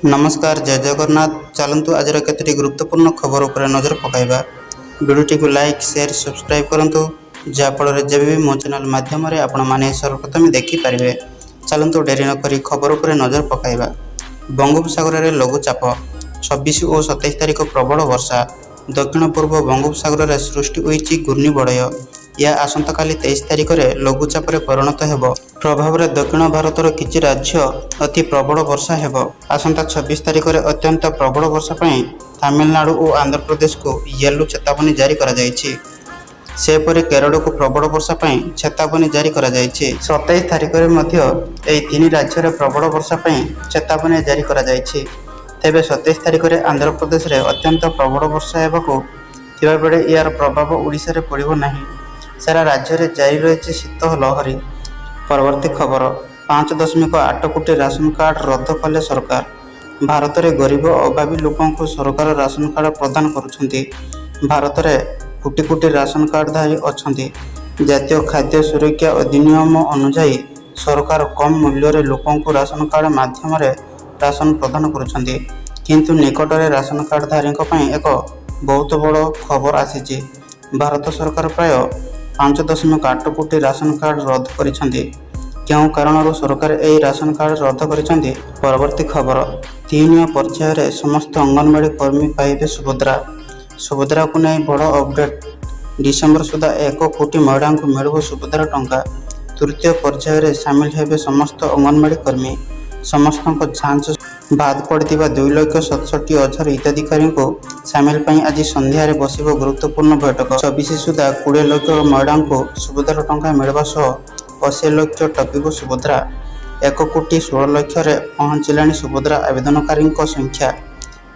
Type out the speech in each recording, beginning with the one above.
नमस्कार जय जगन्नाथ। चलतु आज केतोटी गुरुत्वपूर्ण खबर उपर नजर पकाइबा। वीडियो को लाइक शेयर सब्सक्राइब करंतु जहाँफल जब भी मो चैनल माध्यम आपण मैंने सर्वप्रथम देखिपारे। चलतु डेरी नक खबर उपर नजर पकाइबा। बंगोपसागर में लघुचाप 26 और 27 तारिख प्रबल वर्षा। दक्षिण पूर्व बंगोपसागर में सृष्टि होइछि घूर्णिबलय। यह आसंता काली 23 तारिख में लघुचाप परिणत हेब। प्रभाव में दक्षिण भारतर किछि राज्य अति प्रबल वर्षा हेब। आसंता 26 तारिख में अत्यंत प्रबल वर्षा पई तमिलनाडु और आंध्र प्रदेश को येलो चेतावनी जारी करा जायछि। सेपरि केरल को प्रबल वर्षा पई चेतावनी जारी करा जायछि। 27 तारिख में मध्य एई तीन राज्य रे प्रबल वर्षा पई चेतावनी जारी करा जायछि। तेबे 27 तारिख में आंध्र प्रदेश रे अत्यंत प्रबल वर्षा हेबाकू थिबा बेले यार प्रभाव ओडिशा रे पड़िबो नाही। सारा राज्य रे जारी रहिछि शीत लहरी। परवर्ती खबर 5.8 कोटी राशन कार्ड रद्द कले सरकार। भारत में गरीब अभावी लोकों को सरकार राशन कार्ड प्रदान करुछंती। भारत में कोटी कोटी राशन कार्डधारी अछंती। जातीय खाद्य सुरक्षा अधिनियम अनुसार सरकार कम मूल्य रे लोकों को राशन कार्ड माध्यम रे राशन प्रदान करुछंती। किंतु निकट में राशन कार्डधारी एक बहुत बड़ खबर आसीछि। भारत सरकार प्राय 5.8 कोटी राशन कार्ड रद्द करिसेंती। क्यों कारण सरकार यह राशन कार्ड रद्द करिसेंती? परवर्ती खबर 3 पर्याय रे समस्त अंगनवाड़ी कर्मी पाइबे सुभद्रा। सुभद्रा को नहीं बड़ अपडेट। डिसेम्बर सुधा 1 कोटी महिला को मिलव सुभद्रा टंका। तृतीय पर्याय रे सामिल हेबे समस्त अंगनवाड़ी कर्मी। समस्त जांच बाद पड़ता 2,67,000 हिताधिकारी को सामिल पर आज संध्यारे बसिब गुरुत्वपूर्ण बैठक। 26 सुधा 20 लाख महिला को सुभद्रा टंका मिलवा सह 80 लाख टपिब सुभद्रा। 1 कोटी 16 लाख पहुंचला सुभद्रा आवेदनकारी संख्या।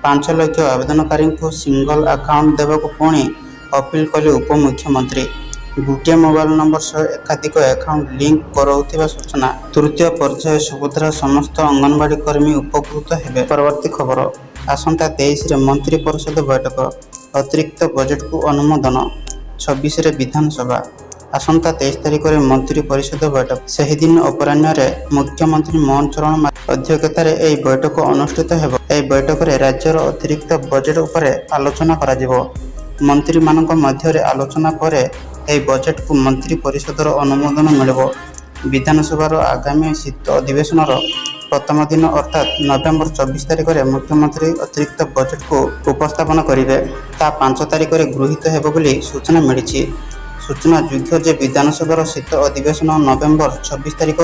5 लाख आवेदनकारी को सिंगल अकाउंट देवाक पुणी अपील कले उपमुख्यमंत्री। गोटे मोबाइल नंबर सह एकाधिक अकाउंट लिंक कराउथिबा सूचना। तृतीय पर्याय सुभद्रा समस्त अंगनवाड़ी कर्मी उपकृत हेबे। परवर्ती खबर आसंता 23 रे मंत्री परिषद बैठक। अतिरिक्त बजेट को अनुमोदन। 26 रे विधानसभा। आसंता 23 तारिख में मंत्री परिषद बैठक। सही दिन अपराह्न मुख्यमंत्री मोहन चरण अध्यक्षतार यह बैठक अनुष्ठित हेब। यह बैठक में राज्यर अतिरिक्त बजेट उपर आलोचना करा। मंत्री मानक मध्य आलोचना पर यह बजेट को मंत्री परिषदर अनुमोदन मिलिब। विधानसभार आगामी शीत अधिवेशन प्रथम दिन अर्थात नवेम्बर 24 तारिख में मुख्यमंत्री अतिरिक्त बजेट को उपस्थापन करेंगे। ता 5 तारिख में गृहीत हेब बोली सूचना मिली। सूचना योग्य जे विधानसभार शीत अधिवेशन नवेम्बर 24 तारिख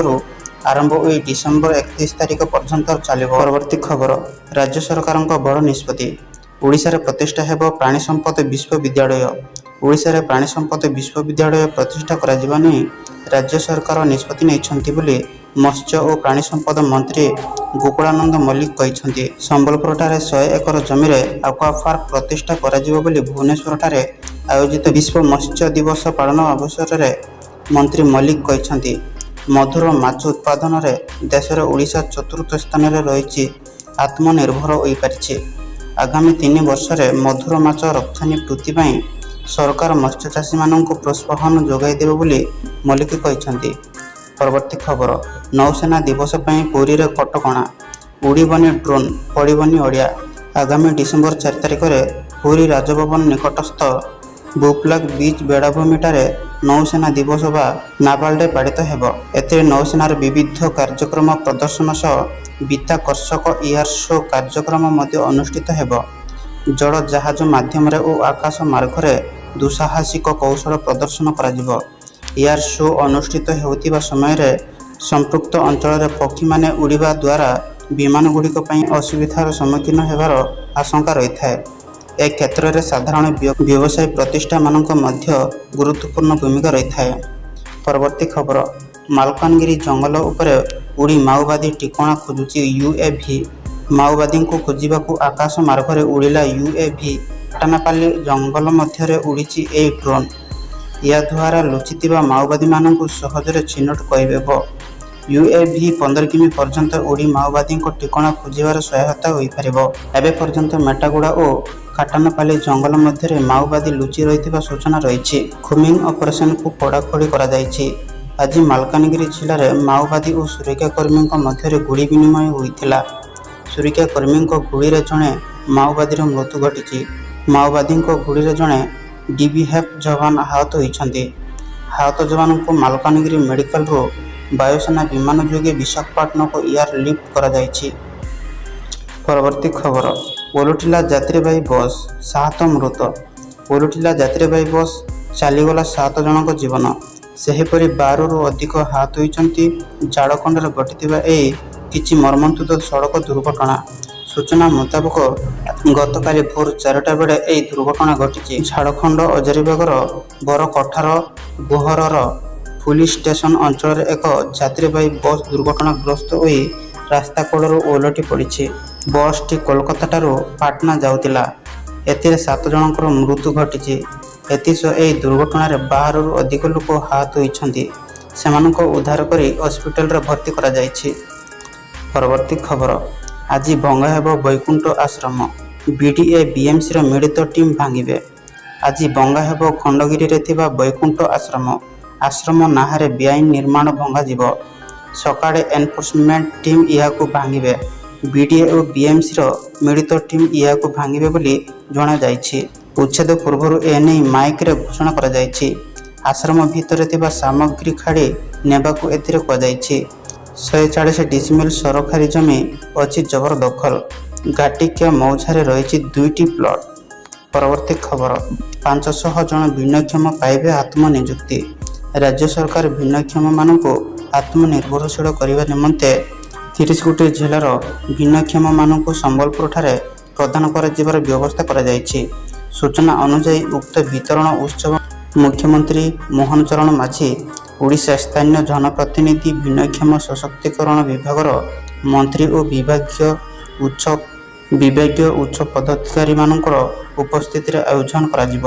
आरंभ हो डिसेम्बर 31 तारिख पर्यंत चलिब। परवर्ती खबर राज्य सरकार बड़ निष्पत्ति। ओडिशा रे प्रतिष्ठा हेब प्राणी संपद विश्वविद्यालय। ओडिशा रे प्राणी संपद विश्वविद्यालय प्रतिष्ठा कराजिबा नै राज्य सरकार निष्पत्ति नैछंती बोली मत्स्य और प्राणी संपद मंत्री गोकुलानंद मल्लिक कहिसंती। संबलपुर ठारे 100 एकर जमी रे एक्वा पार्क प्रतिष्ठा कराजिबो बोली भुवनेश्वर ठारे आयोजित विश्व मत्स्य दिवस पालन अवसर में मंत्री मल्लिक कहिसंती। मधुर माछ उत्पादन रे देश रे ओडिशा चतुर्थ स्थान रे रहिछि। आत्मनिर्भर होई पारिछि। आगामी 3 वर्ष रे मधुर माछ रप्तानी वृद्धि पाई सरकार मत्स्यचाषी मानक प्रोत्साहन जोगाई देबे बोली मल्लिक कहिसंती। परवर्ती खबर नौसेना दिवस पई पुरी रे कटकणा। उड़ीबनी ड्रोन पड़ीबनी ओडिया। आगामी डिसेम्बर 4 तारिख में पुरी राजभवन निकटस्थ बुप्लाग बीच बेड़ाभूमि ठारे नौसेना दिवस बा नाभाल डे पालित हेब। एते नौसेनार विविध कार्यक्रम प्रदर्शन सह वित्ताकर्षक एयर शो कार्यक्रम मध्य अनुष्ठित हेब। जल जहाज माध्यम रे और आकाश मार्ग रे दुस्साहसिक कौशल प्रदर्शन करा। एयर शो अनुष्ठित होतिबा समय रे संपृक्त अंचल रे पक्षी माने उड़ीबा द्वारा विमान गुड़िक पई असुविधार सम्मुखीन हेबार आशंका रही है। एक क्षेत्र में साधारण व्यवसाय प्रतिष्ठा मानक मध्य गुरुत्वपूर्ण भूमिका रही है। परवर्ती खबर मालकानगिरी जंगल उपरे उड़ी माओवादी ठिकाना खोजुची यूएवी। माओवादी को खोजिबाकू आकाश मार्ग रे उड़िला यूएवी। पाटनापाली जंगल मध्य उड़ीची ए ड्रोन। या द्वारा लुचिथिबा माओवादी मानक सहजरे चिन्हट करिबेब। यूएवी 15 किमी पर्यंत उड़ी माओवादी ठिकाना खोजिबार सहायता होई परिबो। एबे पर्यंत मेटागुड़ा और काटानापाली जंगल मध्य माओवादी लुचि रही सूचना रही। खुमिंग ऑपरेशन को कड़ाकड़ी कर। आज मालकानगिरी जिले में माओवादी और सुरक्षाकर्मी मध्य गुड़ी विनिमय होता। ସୁରକ୍ଷା କର୍ମୀଙ୍କ ଗୁଳିରେ ଜଣେ ମାଓବାଦୀର ମୃତ୍ୟୁ ଘଟିଛି। ମାଓବାଦୀଙ୍କ ଗୁଳିରେ ଜଣେ ଡିଭିଏଫ୍ ଯବାନ ଆହତ ହୋଇଛନ୍ତି। ଆହତ ଯବାନଙ୍କୁ ମାଲକାନଗିରି ମେଡିକାଲରୁ ବାୟୁସେନା ବିମାନ ଯୋଗେ ବିଶାଖାପାଟଣାକୁ ଏୟାର ଲିଫ୍ଟ କରାଯାଇଛି। ପରବର୍ତ୍ତୀ ଖବର, ଓଲଟିଲା ଯାତ୍ରୀବାହୀ ବସ୍, 7 ମୃତ। ଓଲଟିଲା ଯାତ୍ରୀବାହୀ ବସ୍, ଚାଲିଗଲା 7 ଜଣଙ୍କ ଜୀବନ। ସେହିପରି 12ରୁ ଅଧିକ ଆହତ ହୋଇଛନ୍ତି। ଝାଡ଼ଖଣ୍ଡରେ ଘଟିଥିବା ଏହି କିଛି ମର୍ମନ୍ତୁଦ ସଡ଼କ ଦୁର୍ଘଟଣା। ସୂଚନା ମୁତାବକ ଗତକାଲି ଭୋର 4ଟା ବେଳେ ଏହି ଦୁର୍ଘଟଣା ଘଟିଛି। ଝାଡ଼ଖଣ୍ଡ ହଜାରିବାଗର ବରକଠାର ଗୋହରର ପୁଲିସ ଷ୍ଟେସନ ଅଞ୍ଚଳରେ ଏକ ଯାତ୍ରୀବାହୀ ବସ୍ ଦୁର୍ଘଟଣାଗ୍ରସ୍ତ ହୋଇ ରାସ୍ତା କଡ଼ରୁ ଓଲଟି ପଡ଼ିଛି। ବସ୍ଟି କୋଲକାତାଠାରୁ ପାଟନା ଯାଉଥିଲା। ଏଥିରେ 7 ଜଣଙ୍କର ମୃତ୍ୟୁ ଘଟିଛି। ଏଥିସହ ଏହି ଦୁର୍ଘଟଣାରେ 12ରୁ ଅଧିକ ଲୋକ ଆହତ ହୋଇଛନ୍ତି। ସେମାନଙ୍କୁ ଉଦ୍ଧାର କରି ହସ୍ପିଟାଲରେ ଭର୍ତ୍ତି କରାଯାଇଛି। ପରବର୍ତ୍ତୀ ଖବର, ଆଜି ଭଙ୍ଗା ହେବ ବୈକୁଣ୍ଠ ଆଶ୍ରମ, ବିଡିଏ ବିଏମ୍ସିର ମିଳିତ ଟିମ୍ ଭାଙ୍ଗିବେ। ଆଜି ଭଙ୍ଗା ହେବ ଖଣ୍ଡଗିରିରେ ଥିବା ବୈକୁଣ୍ଠ ଆଶ୍ରମ। ଆଶ୍ରମ ନାଁରେ ବେଆଇନ ନିର୍ମାଣ ଭଙ୍ଗାଯିବ। ସକାଳେ ଏନଫୋର୍ସମେଣ୍ଟ ଟିମ୍ ଏହାକୁ ଭାଙ୍ଗିବେ। ବିଡିଏ ଓ ବିଏମ୍ସିର ମିଳିତ ଟିମ୍ ଏହାକୁ ଭାଙ୍ଗିବେ ବୋଲି ଜଣାଯାଇଛି। ଉଚ୍ଛେଦ ପୂର୍ବରୁ ଏନେଇ ମାଇକରେ ଘୋଷଣା କରାଯାଇଛି। ଆଶ୍ରମ ଭିତରେ ଥିବା ସାମଗ୍ରୀ କାଢ଼ି ନେବାକୁ ଏଥିରେ କୁହାଯାଇଛି। 140 ଡିସିମିଲ୍ ସରକାରୀ ଜମି ଅଛି ଜବରଦଖଲ। ଘାଟିକିଆ ମୌଜାରେ ରହିଛି 2ଟି ପ୍ଲଟ୍। ପରବର୍ତ୍ତୀ ଖବର, 500 ଜଣ ଭିନ୍ନକ୍ଷମ ପାଇବେ ଆତ୍ମନିଯୁକ୍ତି। ରାଜ୍ୟ ସରକାର ଭିନ୍ନକ୍ଷମମାନଙ୍କୁ ଆତ୍ମନିର୍ଭରଶୀଳ କରିବା ନିମନ୍ତେ 30 ଗୋଟି ଜିଲ୍ଲାର ଭିନ୍ନକ୍ଷମମାନଙ୍କୁ ସମ୍ବଲପୁରଠାରେ ପ୍ରଦାନ କରାଯିବାର ବ୍ୟବସ୍ଥା କରାଯାଇଛି। ସୂଚନା ଅନୁଯାୟୀ ଉକ୍ତ ବିତରଣ ଉତ୍ସବ ମୁଖ୍ୟମନ୍ତ୍ରୀ ମୋହନ ଚରଣ ମାଝୀ, ଓଡ଼ିଶା ସ୍ଥାନୀୟ ଜନପ୍ରତିନିଧି, ଭିନ୍ନକ୍ଷମ ସଶକ୍ତିକରଣ ବିଭାଗର ମନ୍ତ୍ରୀ ଓ ବିଭାଗୀୟ ଉଚ୍ଚ ପଦାଧିକାରୀମାନଙ୍କର ଉପସ୍ଥିତିରେ ଆୟୋଜନ କରାଯିବ।